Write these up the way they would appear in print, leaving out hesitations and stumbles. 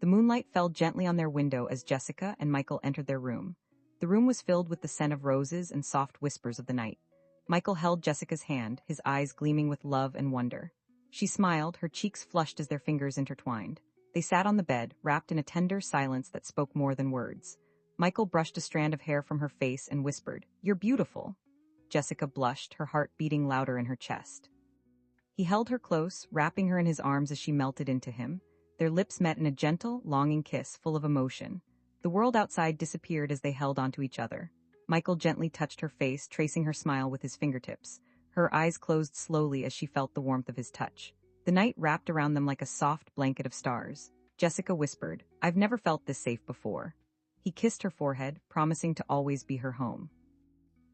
The moonlight fell gently on their window as Jessica and Michael entered their room. The room was filled with the scent of roses and soft whispers of the night. Michael held Jessica's hand, his eyes gleaming with love and wonder. She smiled, her cheeks flushed as their fingers intertwined. They sat on the bed, wrapped in a tender silence that spoke more than words. Michael brushed a strand of hair from her face and whispered, "You're beautiful." Jessica blushed, her heart beating louder in her chest. He held her close, wrapping her in his arms as she melted into him. Their lips met in a gentle, longing kiss full of emotion. The world outside disappeared as they held onto each other. Michael gently touched her face, tracing her smile with his fingertips. Her eyes closed slowly as she felt the warmth of his touch. The night wrapped around them like a soft blanket of stars. Jessica whispered, "I've never felt this safe before." He kissed her forehead, promising to always be her home.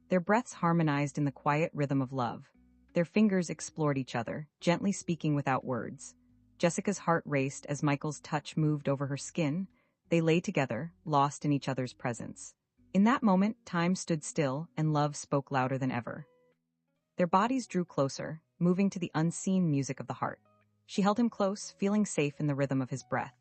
Their breaths harmonized in the quiet rhythm of love. Their fingers explored each other, gently speaking without words. Jessica's heart raced as Michael's touch moved over her skin. They lay together, lost in each other's presence. In that moment, time stood still and love spoke louder than ever. Their bodies drew closer, moving to the unseen music of the heart. She held him close, feeling safe in the rhythm of his breath.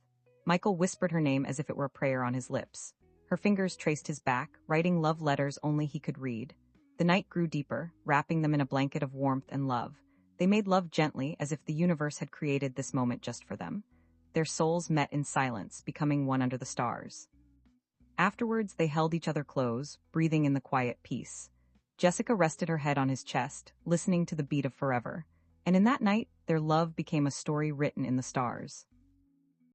Michael whispered her name as if it were a prayer on his lips. Her fingers traced his back, writing love letters only he could read. The night grew deeper, wrapping them in a blanket of warmth and love. They made love gently, as if the universe had created this moment just for them. Their souls met in silence, becoming one under the stars. Afterwards, they held each other close, breathing in the quiet peace. Jessica rested her head on his chest, listening to the beat of forever. And in that night, their love became a story written in the stars.